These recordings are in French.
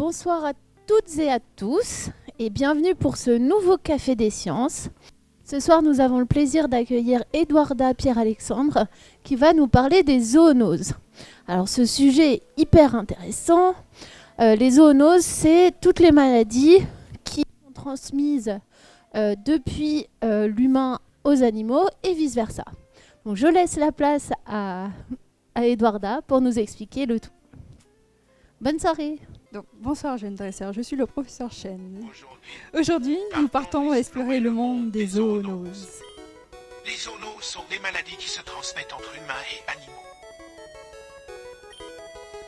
Bonsoir à toutes et à tous et bienvenue pour ce nouveau Café des Sciences. Ce soir, nous avons le plaisir d'accueillir Eduarda Pierre-Alexandre qui va nous parler des zoonoses. Alors ce sujet est hyper intéressant. Les zoonoses, c'est toutes les maladies qui sont transmises depuis l'humain aux animaux et vice-versa. Donc je laisse la place à Eduarda pour nous expliquer le tout. Bonne soirée. Donc, bonsoir jeunes dresseurs, je suis le professeur Chen. Aujourd'hui, nous partons explorer le monde des zoonoses. Les zoonoses sont des maladies qui se transmettent entre humains et animaux.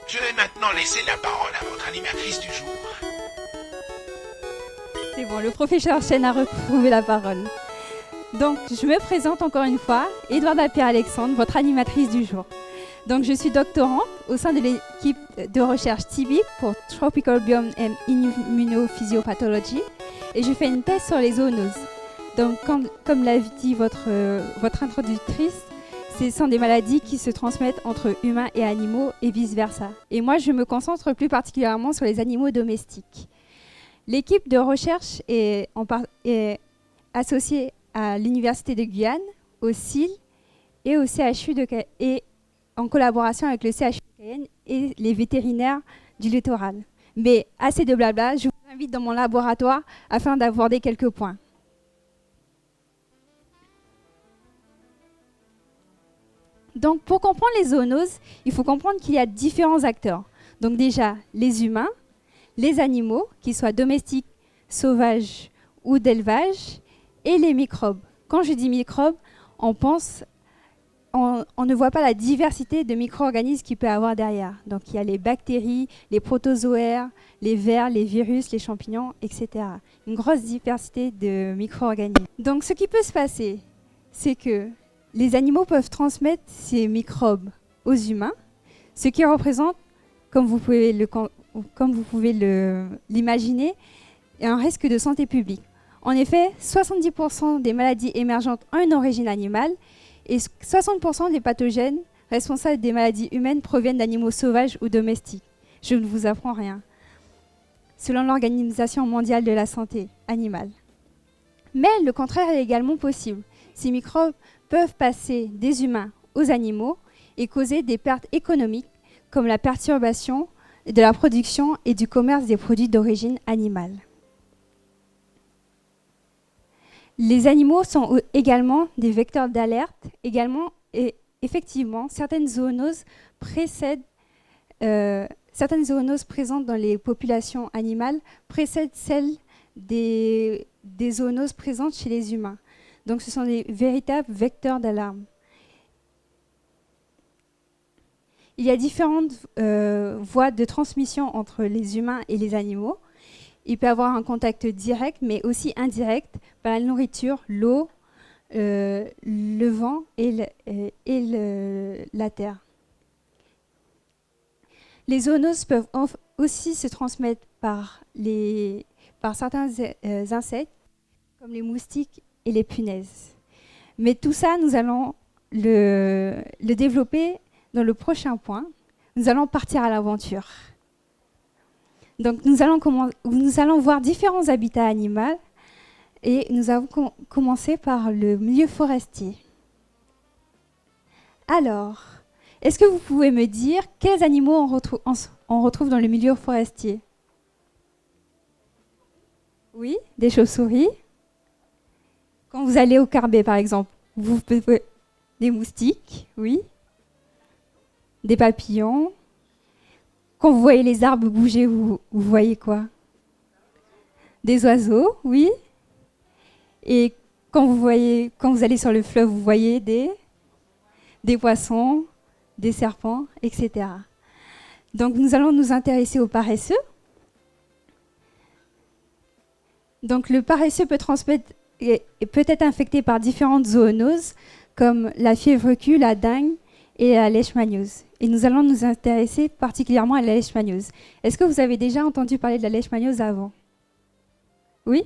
Je vais maintenant laisser la parole à votre animatrice du jour. C'est bon, le professeur Chen a retrouvé la parole. Donc, je me présente encore une fois, Eduarda Pierre-Alexandre, votre animatrice du jour. Donc, je suis doctorante au sein de l'équipe de recherche TB pour Tropical Biome and Immunophysiopathology et je fais une thèse sur les zoonoses. Donc, comme l'a dit votre introductrice, ce sont des maladies qui se transmettent entre humains et animaux et vice-versa. Et moi, je me concentre plus particulièrement sur les animaux domestiques. L'équipe de recherche est associée à l'Université de Guyane, au CIL et au CHU de Cayenne, en collaboration avec le CHU de Cayenne et les vétérinaires du littoral. Mais assez de blabla, je vous invite dans mon laboratoire afin d'aborder quelques points. Donc, pour comprendre les zoonoses, il faut comprendre qu'il y a différents acteurs. Donc déjà, les humains, les animaux, qu'ils soient domestiques, sauvages ou d'élevage, et les microbes. Quand je dis microbes, on ne voit pas la diversité de micro-organismes qu'il peut y avoir derrière. Donc il y a les bactéries, les protozoaires, les vers, les virus, les champignons, etc. Une grosse diversité de micro-organismes. Donc ce qui peut se passer, c'est que les animaux peuvent transmettre ces microbes aux humains, ce qui représente, comme vous pouvez l'imaginer, un risque de santé publique. En effet, 70% des maladies émergentes ont une origine animale et 60% des pathogènes responsables des maladies humaines proviennent d'animaux sauvages ou domestiques. Je ne vous apprends rien. Selon l'Organisation mondiale de la santé animale. Mais le contraire est également possible. Ces microbes peuvent passer des humains aux animaux et causer des pertes économiques comme la perturbation de la production et du commerce des produits d'origine animale. Les animaux sont également des vecteurs d'alerte. Et effectivement, certaines zoonoses présentes dans les populations animales précèdent celles des zoonoses présentes chez les humains. Donc ce sont des véritables vecteurs d'alarme. Il y a différentes voies de transmission entre les humains et les animaux. Il peut y avoir un contact direct, mais aussi indirect, par la nourriture, l'eau, le vent et la terre. Les zoonoses peuvent aussi se transmettre par certains insectes, comme les moustiques et les punaises. Mais tout ça, nous allons le développer dans le prochain point. Nous allons partir à l'aventure. Donc nous allons voir différents habitats animaux et nous allons commencer par le milieu forestier. Alors, est-ce que vous pouvez me dire quels animaux on retrouve dans le milieu forestier? Oui, des chauves-souris. Quand vous allez au Carbet, par exemple, vous pouvez des moustiques, oui. Des papillons. Quand vous voyez les arbres bouger, vous voyez quoi? Des oiseaux, oui. Et quand vous allez sur le fleuve, vous voyez des poissons, des serpents, etc. Donc nous allons nous intéresser aux paresseux. Donc le paresseux peut transmettre et peut être infecté par différentes zoonoses comme la fièvre Q, la dengue et la leishmaniose. Et nous allons nous intéresser particulièrement à la leishmaniose. Est-ce que vous avez déjà entendu parler de la leishmaniose avant? Oui?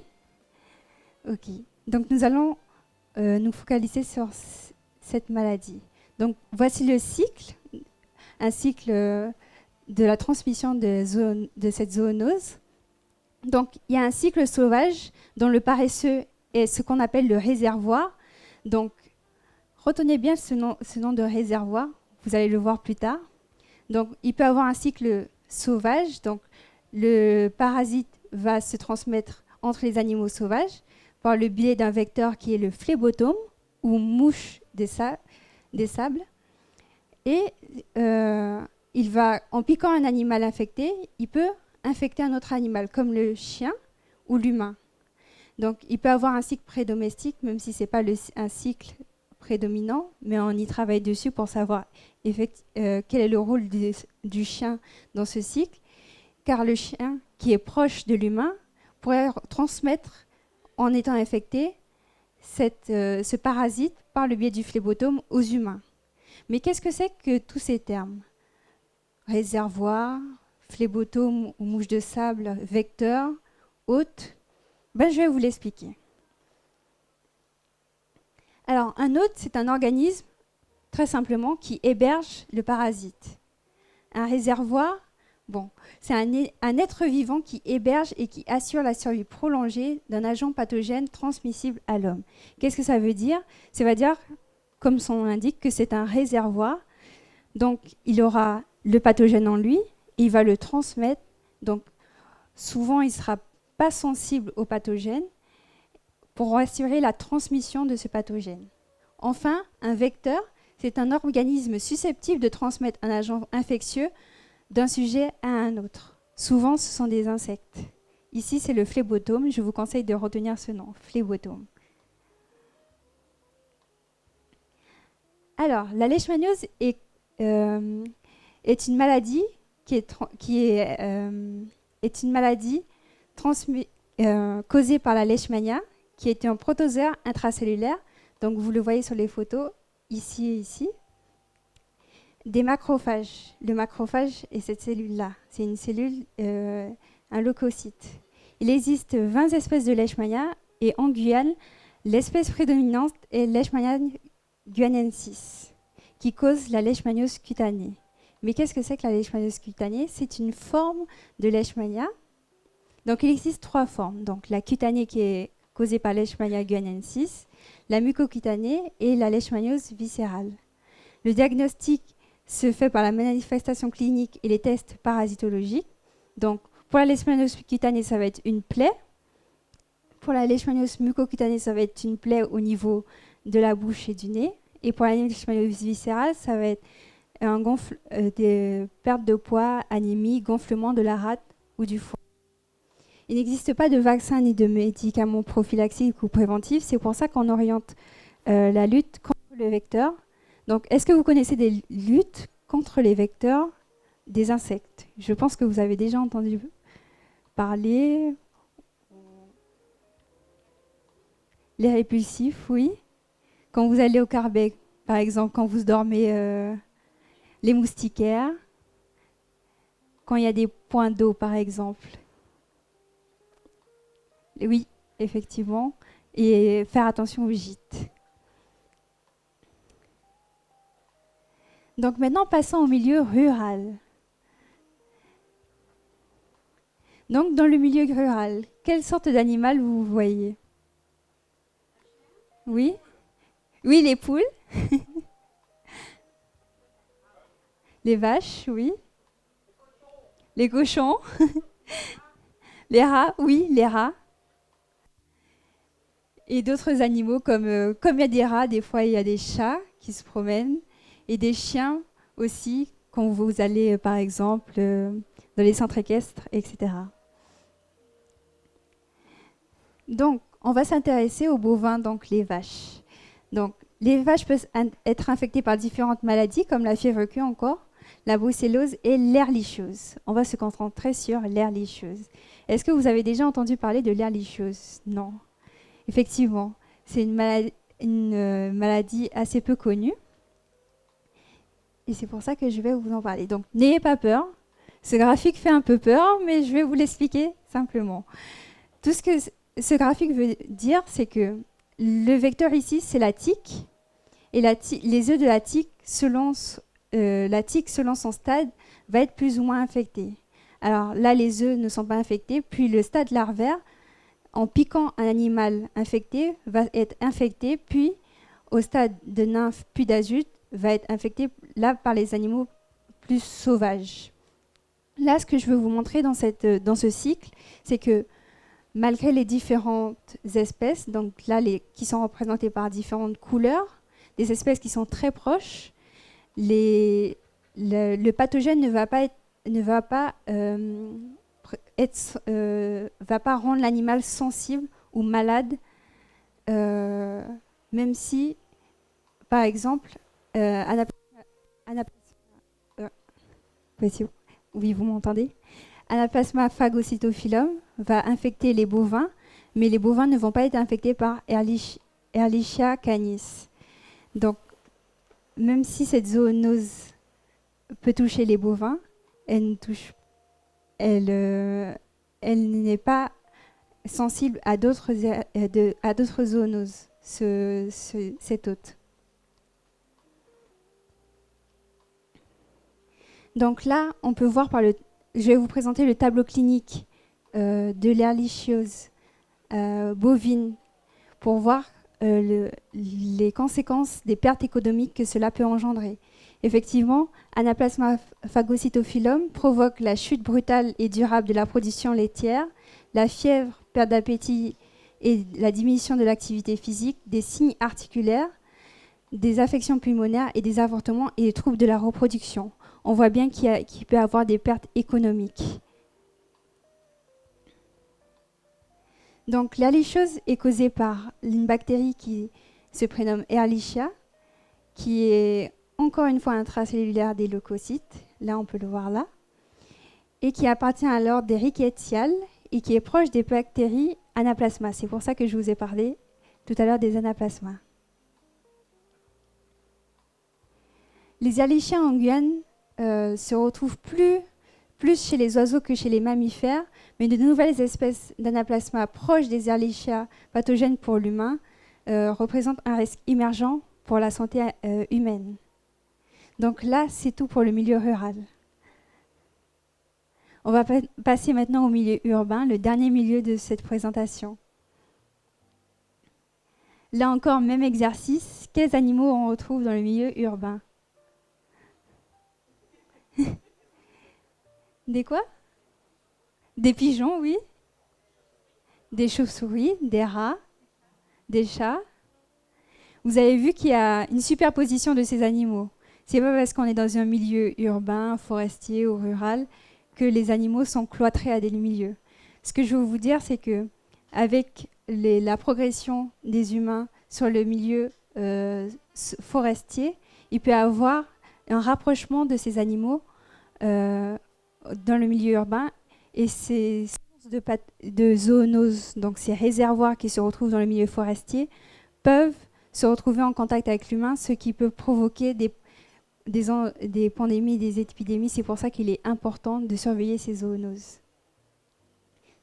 Ok. Donc nous allons nous focaliser sur cette maladie. Donc voici le cycle, un cycle de la transmission de cette zoonose. Donc, il y a un cycle sauvage dont le paresseux est ce qu'on appelle le réservoir. Donc, retenez bien ce nom de réservoir, vous allez le voir plus tard. Donc, il peut avoir un cycle sauvage. Donc, le parasite va se transmettre entre les animaux sauvages par le biais d'un vecteur qui est le phlébotome ou mouche des sables. Et il va, en piquant un animal infecté, il peut infecter un autre animal, comme le chien ou l'humain. Donc, il peut avoir un cycle prédomestique, même si ce n'est pas un cycle prédominant, mais on y travaille dessus pour savoir quel est le rôle du chien dans ce cycle, car le chien, qui est proche de l'humain, pourrait transmettre, en étant infecté, ce parasite par le biais du phlébotome aux humains. Mais qu'est-ce que c'est que tous ces termes ? Réservoir, phlébotome ou mouche de sable, vecteur, hôte, je vais vous l'expliquer. Alors, un hôte, c'est un organisme, très simplement, qui héberge le parasite. Un réservoir, c'est un être vivant qui héberge et qui assure la survie prolongée d'un agent pathogène transmissible à l'homme. Qu'est-ce que ça veut dire ? Ça veut dire, comme son nom l'indique, que c'est un réservoir. Donc, il aura le pathogène en lui et il va le transmettre. Donc, souvent, il ne sera pas sensible au pathogène pour assurer la transmission de ce pathogène. Enfin, un vecteur, c'est un organisme susceptible de transmettre un agent infectieux d'un sujet à un autre. Souvent, ce sont des insectes. Ici, c'est le phlébotome. Je vous conseille de retenir ce nom, phlébotome. Alors, la leishmaniose est une maladie causée par la leishmania, qui est un protozoaire intracellulaire. Donc, vous le voyez sur les photos, ici et ici. Des macrophages. Le macrophage est cette cellule-là. C'est une cellule, un leucocyte. Il existe 20 espèces de leishmania et en Guyane, l'espèce prédominante est Leishmania guyanensis, qui cause la leishmaniose cutanée. Mais qu'est-ce que c'est que la leishmaniose cutanée ? C'est une forme de leishmania. Donc, il existe 3 formes. Donc, la cutanée qui est causée par Leishmania guyanensis, la mucocutanée et la leishmaniose viscérale. Le diagnostic se fait par la manifestation clinique et les tests parasitologiques. Donc, pour la leishmaniose cutanée, ça va être une plaie. Pour la leishmaniose mucocutanée, ça va être une plaie au niveau de la bouche et du nez. Et pour la leishmaniose viscérale, ça va être des pertes de poids, anémie, gonflement de la rate ou du foie. Il n'existe pas de vaccin ni de médicaments prophylaxiques ou préventifs. C'est pour ça qu'on oriente la lutte contre le vecteur. Donc, est-ce que vous connaissez des luttes contre les vecteurs des insectes ? Je pense que vous avez déjà entendu parler. Les répulsifs, oui. Quand vous allez au Carbec, par exemple, quand vous dormez, les moustiquaires. Quand il y a des points d'eau, par exemple. Oui, effectivement. Et faire attention aux gîtes. Donc maintenant, passons au milieu rural. Donc dans le milieu rural, quelle sorte d'animal vous voyez ? Oui ? Oui, les poules. Les vaches, oui. Les cochons. Les rats, oui, les rats. Et d'autres animaux, comme il y a des rats, des fois il y a des chats qui se promènent. Et des chiens aussi, quand vous allez, par exemple, dans les centres équestres, etc. Donc, on va s'intéresser aux bovins, donc les vaches. Donc, les vaches peuvent être infectées par différentes maladies, comme la fièvre queue encore, la brucellose et l'ehrlichiose. On va se concentrer sur l'ehrlichiose. Est-ce que vous avez déjà entendu parler de l'ehrlichiose ? Non. Effectivement, c'est une maladie assez peu connue. Et c'est pour ça que je vais vous en parler. Donc, n'ayez pas peur. Ce graphique fait un peu peur, mais je vais vous l'expliquer simplement. Tout ce que ce graphique veut dire, c'est que le vecteur ici, c'est la tique. Et les œufs de la tique, selon la tique, selon son stade, va être plus ou moins infectée. Alors là, les œufs ne sont pas infectés, puis le stade larvaire, en piquant un animal infecté, va être infecté, puis au stade de nymphe puis d'adulte, va être infecté là par les animaux plus sauvages. Là, ce que je veux vous montrer dans ce cycle, c'est que malgré les différentes espèces, donc là, qui sont représentées par différentes couleurs, des espèces qui sont très proches, le pathogène ne va pas rendre l'animal sensible ou malade, même si, par exemple, oui, vous m'entendez? Anaplasma phagocytophilum va infecter les bovins, mais les bovins ne vont pas être infectés par Ehrlichia canis. Donc, même si cette zoonose peut toucher les bovins, elle n'est pas sensible à d'autres zoonoses, cet hôte. Donc là, on peut voir je vais vous présenter le tableau clinique de l'ehrlichiose bovine pour voir les conséquences des pertes économiques que cela peut engendrer. Effectivement, Anaplasma phagocytophilum provoque la chute brutale et durable de la production laitière, la fièvre, perte d'appétit et la diminution de l'activité physique, des signes articulaires, des affections pulmonaires et des avortements et des troubles de la reproduction. On voit bien qu'il peut y avoir des pertes économiques. Donc, l'ehrlichiose est causée par une bactérie qui se prénomme Ehrlichia, qui est encore une fois intracellulaire des leucocytes, là on peut le voir là, et qui appartient à l'ordre des Rickettsia et qui est proche des bactéries Anaplasma. C'est pour ça que je vous ai parlé tout à l'heure des Anaplasma. Les Ehrlichia en Guyane se retrouvent plus chez les oiseaux que chez les mammifères, mais de nouvelles espèces d'anaplasma proches des Ehrlichia pathogènes pour l'humain représentent un risque émergent pour la santé humaine. Donc là, c'est tout pour le milieu rural. On va passer maintenant au milieu urbain, le dernier milieu de cette présentation. Là encore, même exercice. Quels animaux on retrouve dans le milieu urbain? Des quoi? Des pigeons, oui. Des chauves-souris, des rats, des chats. Vous avez vu qu'il y a une superposition de ces animaux. C'est pas parce qu'on est dans un milieu urbain, forestier ou rural que les animaux sont cloîtrés à des milieux. Ce que je veux vous dire, c'est que avec la progression des humains sur le milieu forestier, il peut y avoir un rapprochement de ces animaux dans le milieu urbain, et ces sources de zoonoses, donc ces réservoirs qui se retrouvent dans le milieu forestier, peuvent se retrouver en contact avec l'humain, ce qui peut provoquer des pandémies, des épidémies. C'est pour ça qu'il est important de surveiller ces zoonoses.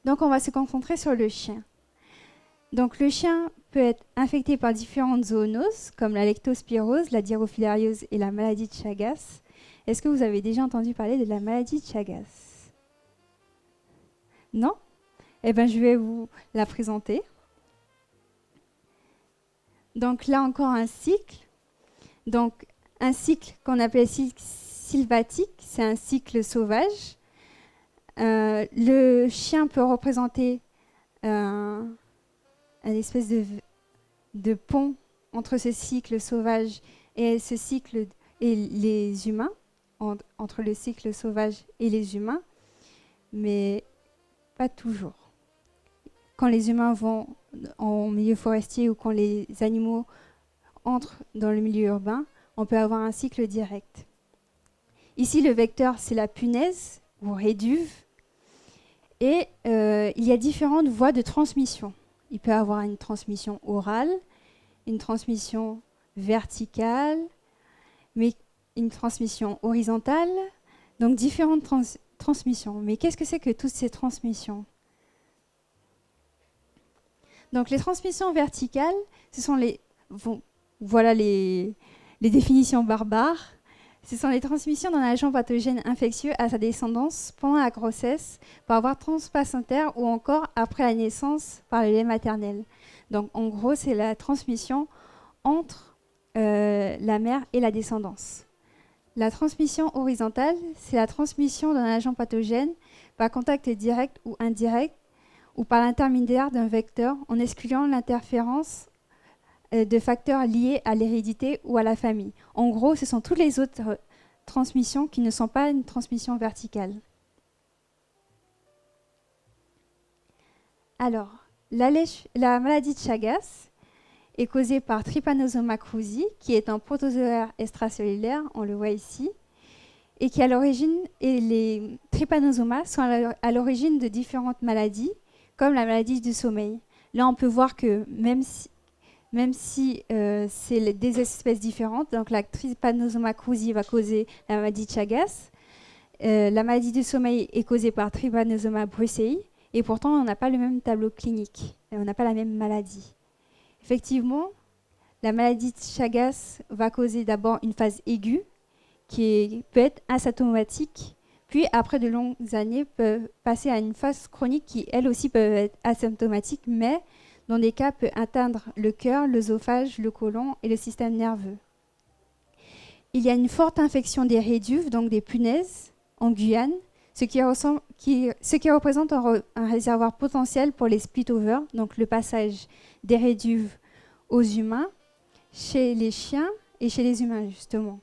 Donc on va se concentrer sur le chien. Donc le chien peut être infecté par différentes zoonoses, comme la lectospirose, la dirofilariose et la maladie de Chagas. Est-ce que vous avez déjà entendu parler de la maladie de Chagas? Non? Eh bien, je vais vous la présenter. Donc là encore un cycle. Donc un cycle qu'on appelle cycle sylvatique, c'est un cycle sauvage. Le chien peut représenter une espèce de pont entre ce cycle sauvage et ce cycle et les humains, entre le cycle sauvage et les humains, mais pas toujours. Quand les humains vont en milieu forestier ou quand les animaux entrent dans le milieu urbain, on peut avoir un cycle direct. Ici, le vecteur, c'est la punaise ou réduve. Et il y a différentes voies de transmission. Il peut y avoir une transmission orale, une transmission verticale, mais une transmission horizontale, donc différentes transmissions. Mais qu'est-ce que c'est que toutes ces transmissions? Donc les transmissions verticales, ce sont voilà les définitions barbares. Ce sont les transmissions d'un agent pathogène infectieux à sa descendance pendant la grossesse, par voie transplacentaire ou encore après la naissance par le lait maternel. Donc en gros, c'est la transmission entre la mère et la descendance. La transmission horizontale, c'est la transmission d'un agent pathogène par contact direct ou indirect ou par l'intermédiaire d'un vecteur en excluant l'interférence de facteurs liés à l'hérédité ou à la famille. En gros, ce sont toutes les autres transmissions qui ne sont pas une transmission verticale. Alors, la maladie de Chagas est causée par Trypanosoma cruzi, qui est un protozoaire extracellulaire, on le voit ici, et qui les trypanosomas sont à l'origine de différentes maladies, comme la maladie du sommeil. Là, on peut voir que même si c'est des espèces différentes, donc la Trypanosoma cruzi va causer la maladie de Chagas, la maladie du sommeil est causée par Trypanosoma brucei, et pourtant on n'a pas le même tableau clinique, on n'a pas la même maladie. Effectivement, la maladie de Chagas va causer d'abord une phase aiguë, qui peut être asymptomatique, puis après de longues années peut passer à une phase chronique qui elle aussi peut être asymptomatique, mais dans des cas peut atteindre le cœur, l'œsophage, le côlon et le système nerveux. Il y a une forte infection des réduves, donc des punaises, en Guyane, ce qui représente un réservoir potentiel pour les split-over, donc le passage des réduves aux humains, chez les chiens et chez les humains justement.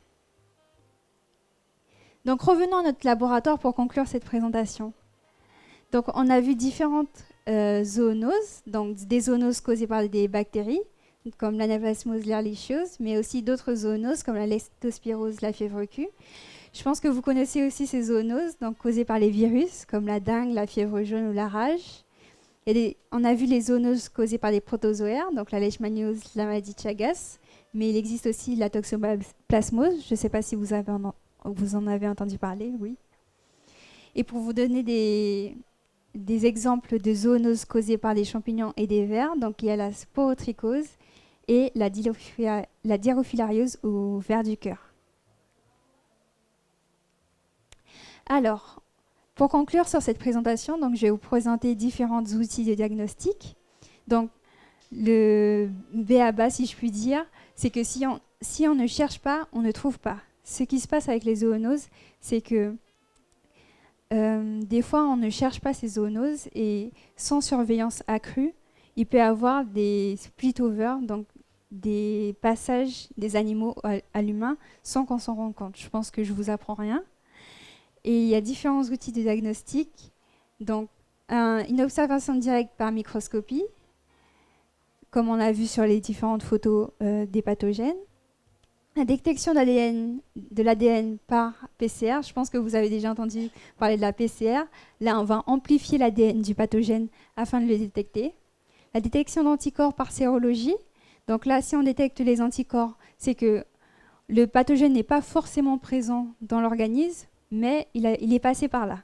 Donc revenons à notre laboratoire pour conclure cette présentation. Donc on a vu différentes zoonoses, donc des zoonoses causées par des bactéries, comme l'anaplasmose ehrlichiosis, mais aussi d'autres zoonoses comme la leptospirose, la fièvre Q. Je pense que vous connaissez aussi ces zoonoses, donc causées par les virus, comme la dengue, la fièvre jaune ou la rage. On a vu les zoonoses causées par des protozoaires, donc la leishmaniose, la maladie de Chagas, mais il existe aussi la toxoplasmose. Je ne sais pas si vous en avez entendu parler, oui. Et pour vous donner des exemples de zoonoses causées par des champignons et des vers, donc il y a la sporotrichose et la dirophilariose ou ver du cœur. Alors, pour conclure sur cette présentation, donc, je vais vous présenter différents outils de diagnostic. Donc, le b.a.-ba, si je puis dire, c'est que si on ne cherche pas, on ne trouve pas. Ce qui se passe avec les zoonoses, c'est que des fois, on ne cherche pas ces zoonoses et sans surveillance accrue, il peut y avoir des split-over, donc des passages des animaux à l'humain sans qu'on s'en rende compte. Je pense que je ne vous apprends rien. Et il y a différents outils de diagnostic. Donc, une observation directe par microscopie, comme on a vu sur les différentes photos des pathogènes. La détection de l'ADN par PCR, je pense que vous avez déjà entendu parler de la PCR. Là, on va amplifier l'ADN du pathogène afin de le détecter. La détection d'anticorps par sérologie. Donc là, si on détecte les anticorps, c'est que le pathogène n'est pas forcément présent dans l'organisme, mais il est passé par là.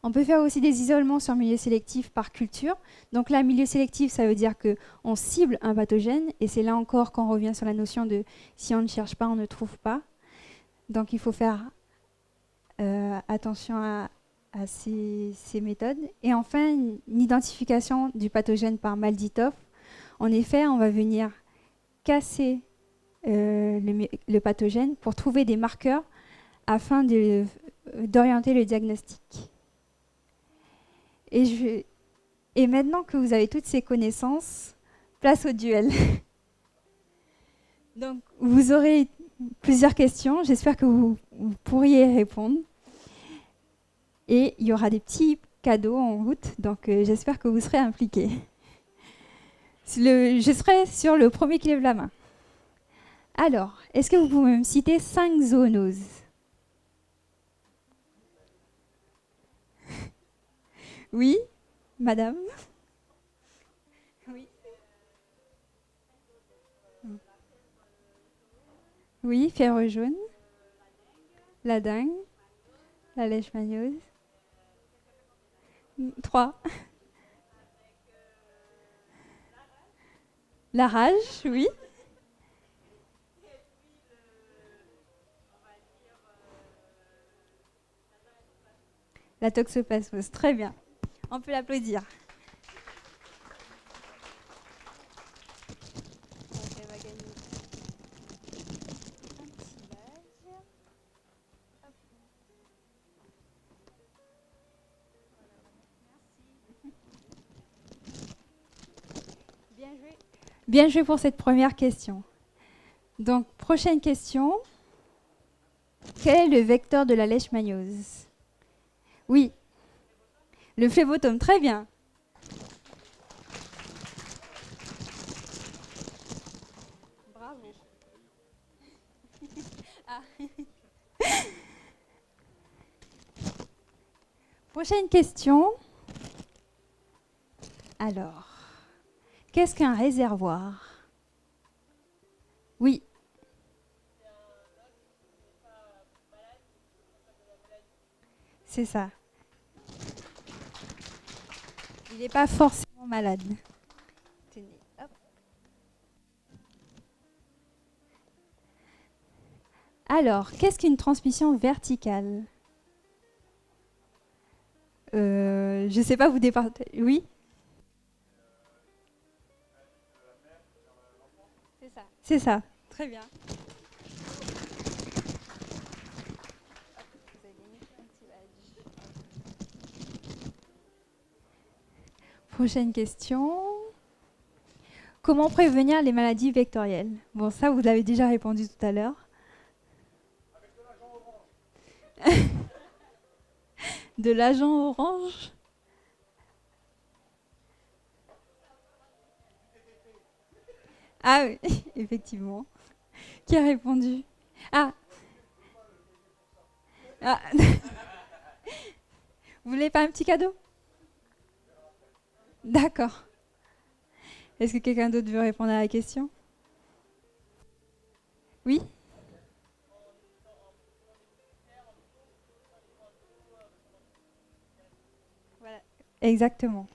On peut faire aussi des isolements sur milieu sélectif par culture. Donc là, milieu sélectif, ça veut dire qu'on cible un pathogène, et c'est là encore qu'on revient sur la notion de si on ne cherche pas, on ne trouve pas. Donc il faut faire attention à ces méthodes. Et enfin, une identification du pathogène par Malditov. En effet, on va venir casser le pathogène pour trouver des marqueurs afin d'orienter le diagnostic. Et maintenant que vous avez toutes ces connaissances, place au duel. Donc, vous aurez plusieurs questions. J'espère que vous pourriez répondre. Et il y aura des petits cadeaux en route. Donc, j'espère que vous serez impliqués. Je serai sur le premier qui lève la main. Alors, est-ce que vous pouvez me citer 5 zoonoses ? Oui, madame. Oui. Oui, fièvre jaune. La dengue. La leishmaniose. 3. La rage, oui. La toxoplasmose, très bien. On peut l'applaudir. Elle va gagner un petit badge. Hop. Bien joué. Bien joué pour cette première question. Donc, prochaine question. Quel est le vecteur de la leishmaniose? Oui, le phlébotome, très bien. Bravo. Ah. Prochaine question. Alors, qu'est-ce qu'un réservoir? Oui. C'est ça. Il n'est pas forcément malade. Tenez, hop. Alors, qu'est-ce qu'une transmission verticale? Je ne sais pas, vous départez. Oui? C'est ça. C'est ça. Très bien. Prochaine question. Comment prévenir les maladies vectorielles? Bon, ça, vous l'avez déjà répondu tout à l'heure. De l'agent orange? Ah oui, effectivement. Qui a répondu? Ah. Ah. Vous voulez pas un petit cadeau? D'accord. Est-ce que quelqu'un d'autre veut répondre à la question? Oui? Voilà. Exactement.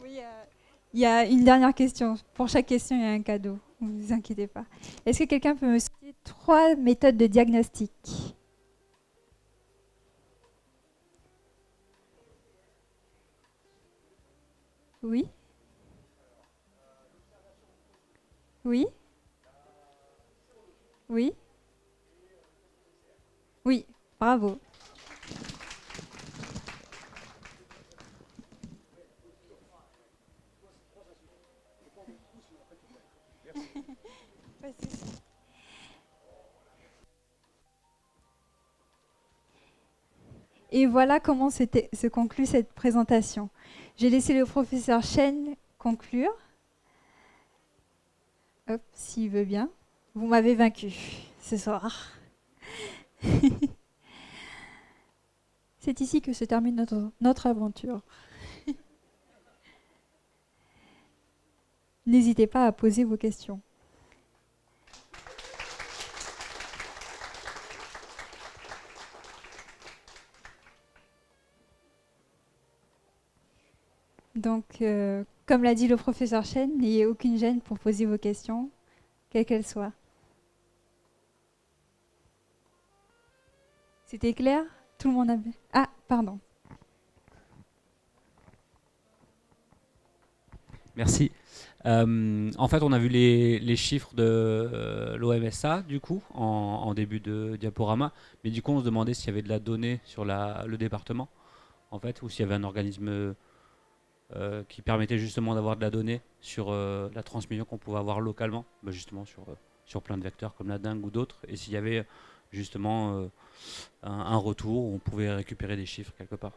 Oui, il y a une dernière question. Pour chaque question, il y a un cadeau. Ne vous inquiétez pas. Est-ce que quelqu'un peut me citer 3 méthodes de diagnostic? Oui? Oui? Oui? Oui, bravo. Et voilà comment se conclut cette présentation. J'ai laissé le professeur Chen conclure. Hop, s'il veut bien. Vous m'avez vaincu ce soir. C'est ici que se termine notre aventure. N'hésitez pas à poser vos questions. Donc, comme l'a dit le professeur Chen, n'ayez aucune gêne pour poser vos questions, quelles qu'elles soient. C'était clair? Tout le monde a vu? Ah, pardon. Merci. En fait, on a vu les chiffres de l'OMSA, du coup, en début de diaporama. Mais du coup, on se demandait s'il y avait de la donnée sur le département, en fait, ou s'il y avait un organisme qui permettait justement d'avoir de la donnée sur la transmission qu'on pouvait avoir localement, justement sur plein de vecteurs comme la dengue ou d'autres. Et s'il y avait justement un retour où on pouvait récupérer des chiffres quelque part.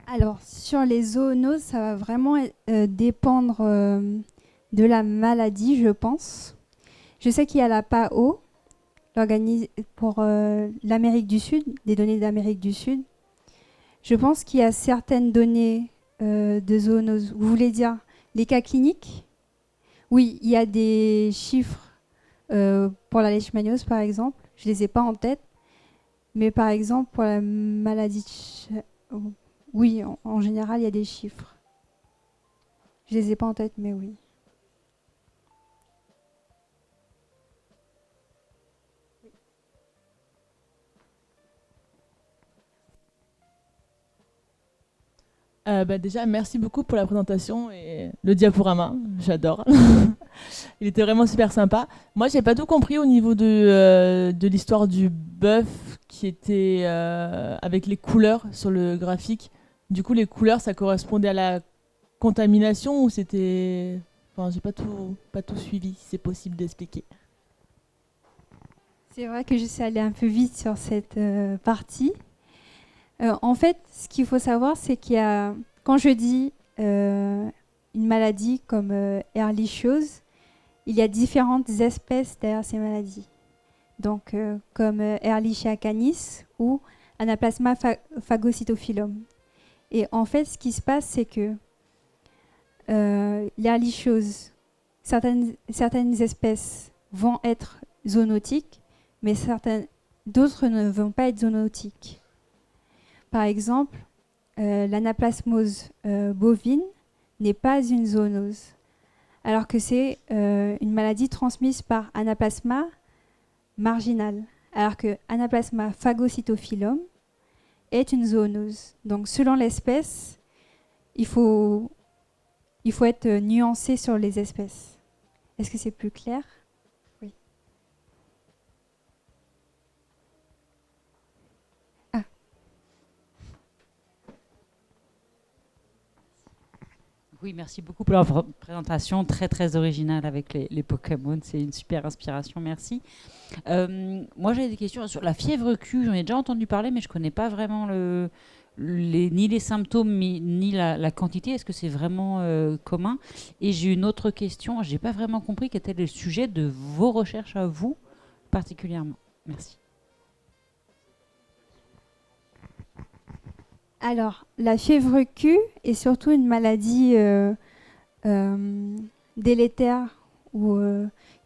Alors, sur les zoonoses, ça va vraiment dépendre de la maladie, je pense. Je sais qu'il y a la PAO, l'organisme pour l'Amérique du Sud, des données d'Amérique du Sud. Je pense qu'il y a certaines données de zoonoses. Vous voulez dire les cas cliniques? Oui, il y a des chiffres pour la leishmaniose, par exemple. Je ne les ai pas en tête. Mais par exemple, pour la maladie... Oui, en général, il y a des chiffres. Je les ai pas en tête, mais oui. Déjà, merci beaucoup pour la présentation et le diaporama, j'adore. Il était vraiment super sympa. Moi, j'ai pas tout compris au niveau de l'histoire du bœuf qui était avec les couleurs sur le graphique. Du coup, les couleurs, ça correspondait à la contamination ou c'était... Enfin, j'ai pas tout suivi, si c'est possible d'expliquer. C'est vrai que je suis allée un peu vite sur cette partie. En fait, ce qu'il faut savoir, c'est qu'il y a, quand je dis une maladie comme Ehrlichiose, il y a différentes espèces derrière ces maladies. Donc, comme Ehrlichia canis ou Anaplasma phagocytophilum. Et en fait, ce qui se passe, c'est que l'Ehrlichiose, certaines espèces vont être zoonotiques, mais d'autres ne vont pas être zoonotiques. Par exemple, l'anaplasmose bovine n'est pas une zoonose, alors que c'est une maladie transmise par Anaplasma marginal, alors que Anaplasma phagocytophilum est une zoonose. Donc, selon l'espèce, il faut être nuancé sur les espèces. Est-ce que c'est plus clair ? Oui. Oui, merci beaucoup pour la présentation très très originale avec les Pokémon. C'est une super inspiration, merci. Moi, j'ai des questions sur la fièvre Q. J'en ai déjà entendu parler, mais je ne connais pas vraiment ni les symptômes ni la quantité. Est-ce que c'est vraiment commun ? Et j'ai une autre question. Je n'ai pas vraiment compris quel était le sujet de vos recherches à vous particulièrement. Merci. Alors, la fièvre Q est surtout une maladie délétère ou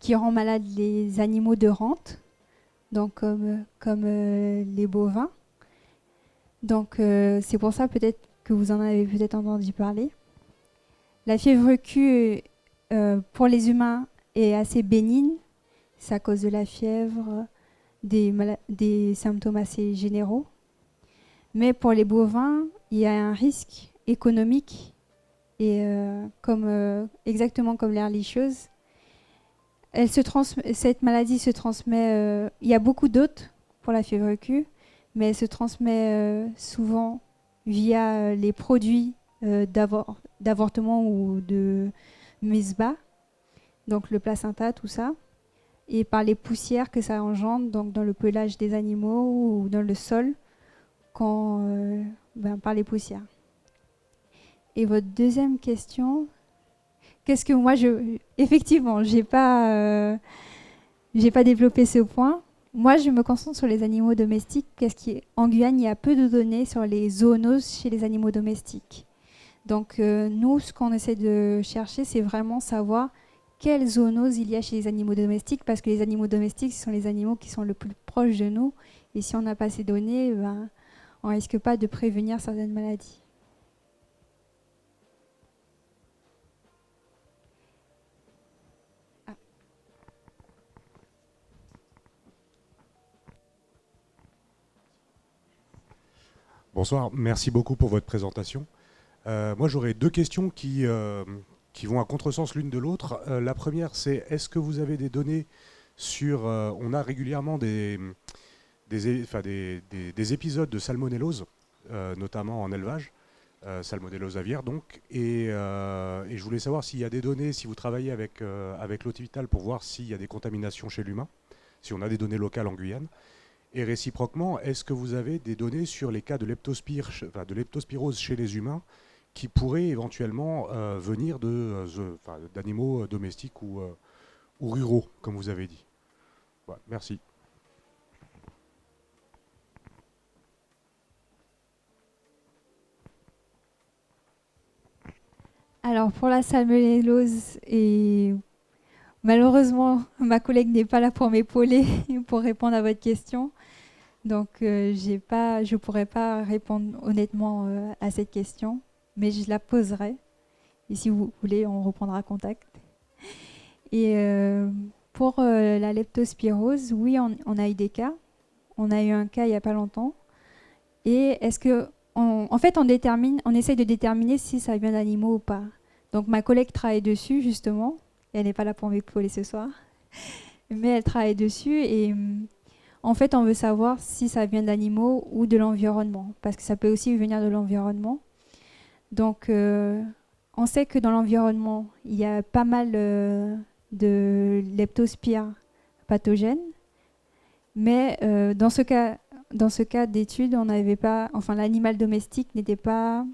qui rend malade les animaux de rente, donc comme les bovins. Donc, c'est pour ça peut-être que vous en avez peut-être entendu parler. La fièvre Q, pour les humains, est assez bénigne. C'est à cause de la fièvre, des symptômes assez généraux. Mais pour les bovins, il y a un risque économique et exactement comme l'Ehrlichiose, cette maladie se transmet. Il y a beaucoup d'autres pour la fièvre Q, mais elle se transmet souvent via les produits d'avortement ou de MESBA, donc le placenta, tout ça, et par les poussières que ça engendre, donc dans le pelage des animaux ou dans le sol. Par les poussières. Et votre deuxième question, qu'est-ce que moi effectivement, j'ai pas développé ce point. Moi, je me concentre sur les animaux domestiques parce qu'en Guyane, il y a peu de données sur les zoonoses chez les animaux domestiques. Donc, nous, ce qu'on essaie de chercher, c'est vraiment savoir quelles zoonoses il y a chez les animaux domestiques, parce que les animaux domestiques, ce sont les animaux qui sont le plus proches de nous. Et si on n'a pas ces données, on ne risque pas de prévenir certaines maladies. Bonsoir, merci beaucoup pour votre présentation. Moi, j'aurais deux questions qui vont à contresens l'une de l'autre. La première, c'est est-ce que vous avez des données sur... on a régulièrement des épisodes de salmonellose, notamment en élevage, salmonellose aviaire donc, et je voulais savoir s'il y a des données, si vous travaillez avec l'hôte vital pour voir s'il y a des contaminations chez l'humain, si on a des données locales en Guyane, et réciproquement, est-ce que vous avez des données sur les cas de leptospirose chez les humains qui pourraient éventuellement venir d'animaux domestiques ou ruraux, comme vous avez dit. Voilà, merci. Alors pour la salmonellose, et malheureusement ma collègue n'est pas là pour m'épauler pour répondre à votre question, donc je ne pourrais pas répondre honnêtement à cette question, mais je la poserai Et si vous voulez, on reprendra contact. Et pour la leptospirose, oui, on a eu des cas. On a eu un cas il n'y a pas longtemps. Et est-ce que, en fait, on essaye de déterminer si ça vient d'animaux ou pas. Donc ma collègue travaille dessus justement. Elle n'est pas là pour m'épauler ce soir, mais elle travaille dessus et en fait, on veut savoir si ça vient d'animaux ou de l'environnement, parce que ça peut aussi venir de l'environnement. Donc, on sait que dans l'environnement, il y a pas mal de leptospires pathogènes, mais dans ce cas d'étude, on n'avait pas, enfin, l'animal domestique n'était pas,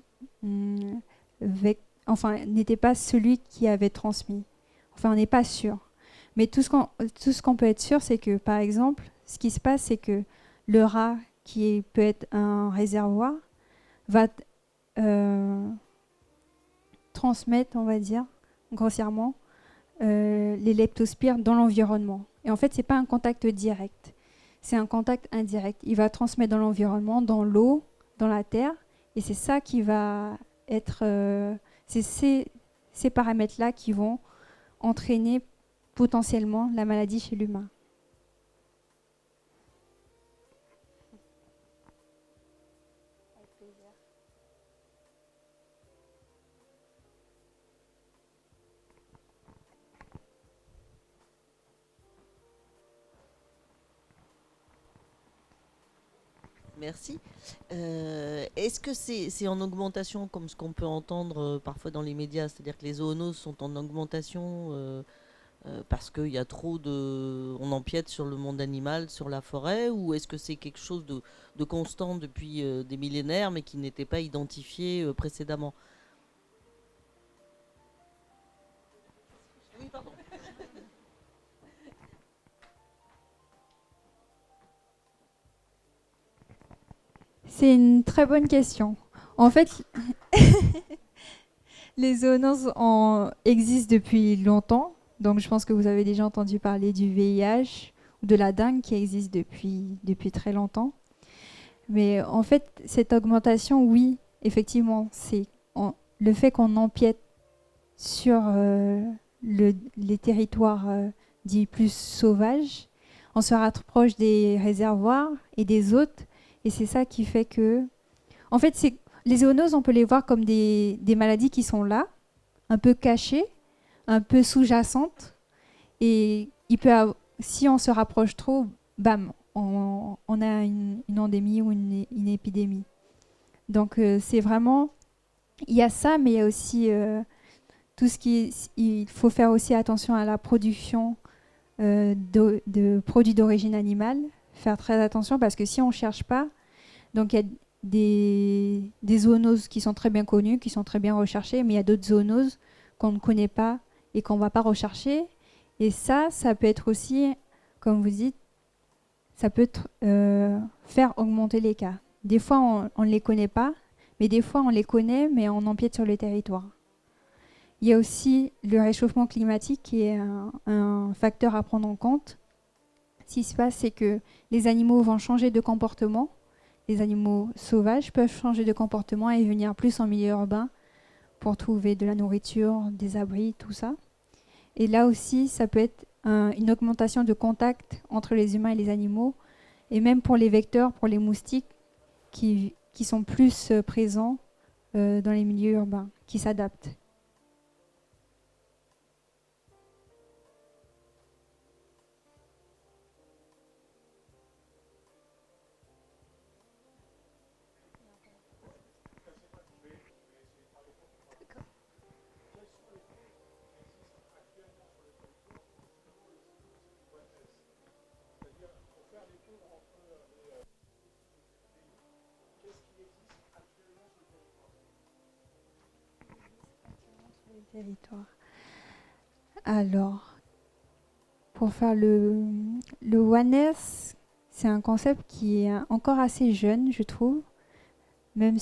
n'était pas celui qui avait transmis. Enfin, on n'est pas sûr. Mais tout ce qu'on peut être sûr, c'est que, par exemple, ce qui se passe, c'est que le rat, peut être un réservoir, va transmettre, on va dire, grossièrement, les leptospires dans l'environnement. Et en fait, ce n'est pas un contact direct, c'est un contact indirect. Il va transmettre dans l'environnement, dans l'eau, dans la terre, et c'est ça qui va être... c'est ces paramètres-là qui vont entraîner potentiellement la maladie chez l'humain. Merci. Est-ce que c'est en augmentation comme ce qu'on peut entendre parfois dans les médias, c'est-à-dire que les zoonoses sont en augmentation parce qu'il y a trop on empiète sur le monde animal, sur la forêt, ou est-ce que c'est quelque chose de constant depuis des millénaires mais qui n'était pas identifié précédemment? Oui, pardon. C'est une très bonne question. En fait, les zoonoses existent depuis longtemps. Donc, je pense que vous avez déjà entendu parler du VIH ou de la dengue qui existe depuis très longtemps. Mais en fait, cette augmentation, oui, effectivement, c'est le fait qu'on empiète sur les territoires dits plus sauvages. On se rapproche des réservoirs et des hôtes. Et c'est ça qui fait que... En fait, les zoonoses, on peut les voir comme des maladies qui sont là, un peu cachées, un peu sous-jacentes. Et si on se rapproche trop, bam, on a une endémie ou une épidémie. Donc, c'est vraiment... Il y a ça, mais il y a aussi tout ce qui... Il faut faire aussi attention à la production de produits d'origine animale. Faire très attention parce que si on ne cherche pas, donc il y a des zoonoses qui sont très bien connues, qui sont très bien recherchées, mais il y a d'autres zoonoses qu'on ne connaît pas et qu'on ne va pas rechercher. Et ça peut être aussi, comme vous dites, ça peut faire augmenter les cas. Des fois, on ne les connaît pas, mais des fois, on les connaît, mais on empiète sur le territoire. Il y a aussi le réchauffement climatique qui est un facteur à prendre en compte. Ce qui se passe, c'est que les animaux vont changer de comportement. Les animaux sauvages peuvent changer de comportement et venir plus en milieu urbain pour trouver de la nourriture, des abris, tout ça. Et là aussi, ça peut être une augmentation de contact entre les humains et les animaux. Et même pour les vecteurs, pour les moustiques qui sont plus présents dans les milieux urbains, qui s'adaptent. Territoire. Alors, pour faire le Oneness, c'est un concept qui est encore assez jeune, je trouve. Même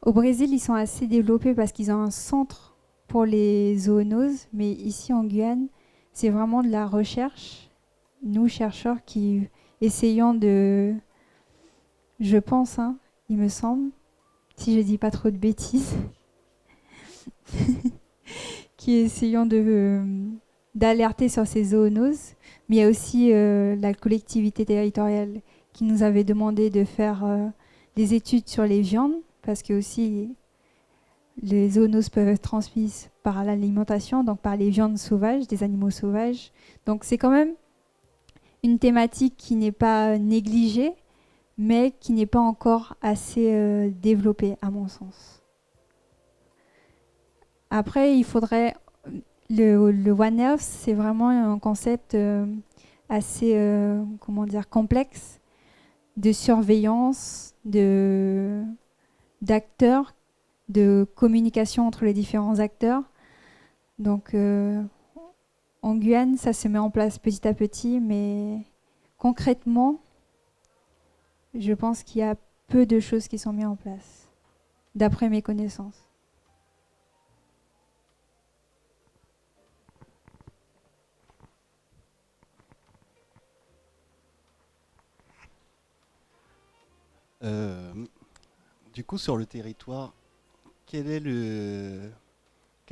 au Brésil, ils sont assez développés parce qu'ils ont un centre pour les zoonoses, mais ici en Guyane, c'est vraiment de la recherche. Nous, chercheurs, qui essayons je pense, il me semble, si je dis pas trop de bêtises, qui essayons d'alerter sur ces zoonoses. Mais il y a aussi la collectivité territoriale qui nous avait demandé de faire des études sur les viandes, parce que aussi les zoonoses peuvent être transmises par l'alimentation, donc par les viandes sauvages, des animaux sauvages. Donc c'est quand même une thématique qui n'est pas négligée, mais qui n'est pas encore assez développée, à mon sens. Après, il faudrait... Le One Health, c'est vraiment un concept assez complexe de surveillance, d'acteurs, de communication entre les différents acteurs. Donc, en Guyane, ça se met en place petit à petit, mais concrètement, je pense qu'il y a peu de choses qui sont mises en place, d'après mes connaissances. Du coup, sur le territoire, quelles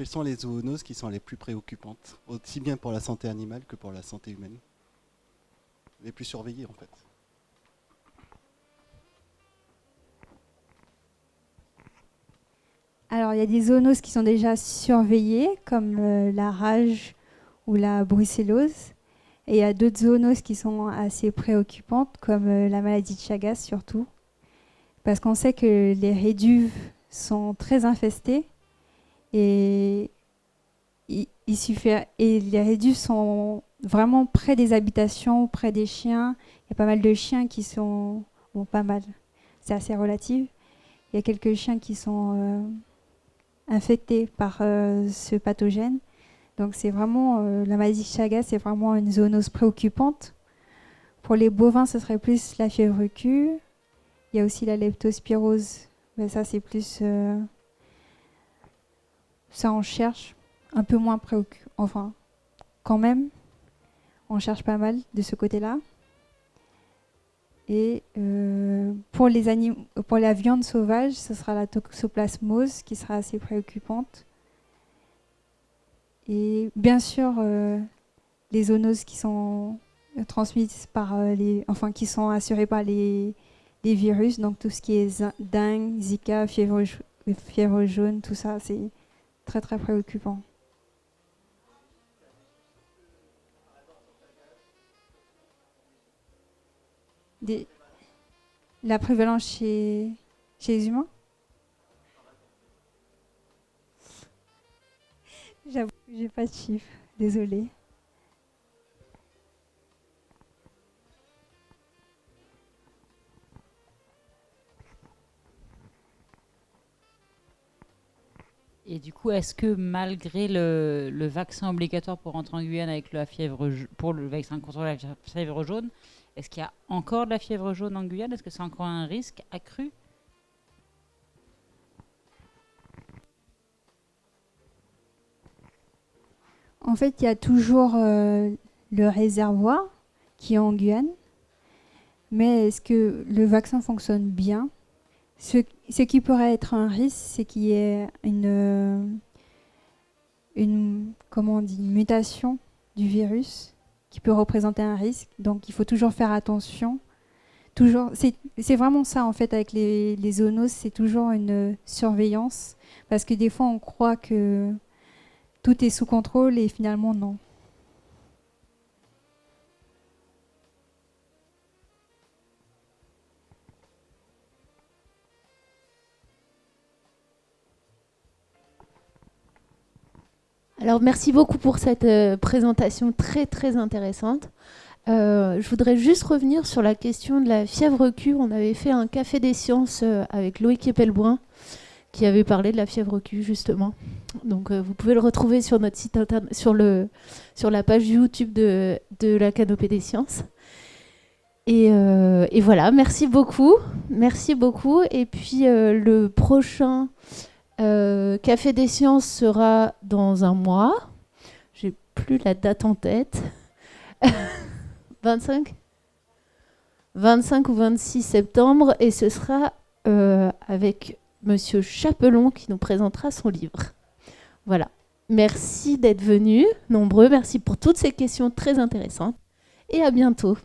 sont les zoonoses qui sont les plus préoccupantes, aussi bien pour la santé animale que pour la santé humaine? Les plus surveillées, en fait. Alors, il y a des zoonoses qui sont déjà surveillées, comme la rage ou la brucellose. Et il y a d'autres zoonoses qui sont assez préoccupantes, comme la maladie de Chagas surtout. Parce qu'on sait que les réduves sont très infestés et les réduves sont vraiment près des habitations, près des chiens. Il y a pas mal de chiens qui sont... Bon, pas mal, c'est assez relatif. Il y a quelques chiens qui sont infectés par ce pathogène. Donc c'est vraiment... la maladie de Chagas, c'est vraiment une zoonose préoccupante. Pour les bovins, ce serait plus la fièvre Q. Il y a aussi la leptospirose, mais ça c'est plus... ça on cherche, un peu moins préoccupant. Enfin, quand même, on cherche pas mal de ce côté-là. Et pour la viande sauvage, ce sera la toxoplasmose qui sera assez préoccupante. Et bien sûr, les zoonoses qui sont transmises par qui sont assurées par les virus, donc tout ce qui est dengue, Zika, fièvre jaune, tout ça, c'est très très préoccupant. La prévalence chez les humains? J'avoue que j'ai pas de chiffres, désolée. Et du coup, est-ce que malgré le vaccin obligatoire pour rentrer en Guyane avec la fièvre pour le vaccin contre la fièvre jaune, est-ce qu'il y a encore de la fièvre jaune en Guyane? Est-ce que c'est encore un risque accru? En fait, il y a toujours le réservoir qui est en Guyane, mais est-ce que le vaccin fonctionne bien? Ce qui pourrait être un risque, c'est qu'il y ait une mutation du virus qui peut représenter un risque. Donc, il faut toujours faire attention. C'est vraiment ça, en fait, avec les zoonoses, c'est toujours une surveillance. Parce que des fois, on croit que tout est sous contrôle et finalement, non. Alors, merci beaucoup pour cette présentation très très intéressante. Je voudrais juste revenir sur la question de la fièvre Q. On avait fait un café des sciences avec Loïc Epelbrun qui avait parlé de la fièvre Q justement. Donc vous pouvez le retrouver sur notre site internet, sur la page YouTube de la Canopée des Sciences. Et voilà, merci beaucoup. Merci beaucoup. Et puis le prochain Café des Sciences sera dans un mois. J'ai plus la date en tête. 25 ou 26 septembre. Et ce sera avec Monsieur Chapelon qui nous présentera son livre. Voilà. Merci d'être venus, nombreux. Merci pour toutes ces questions très intéressantes. Et à bientôt.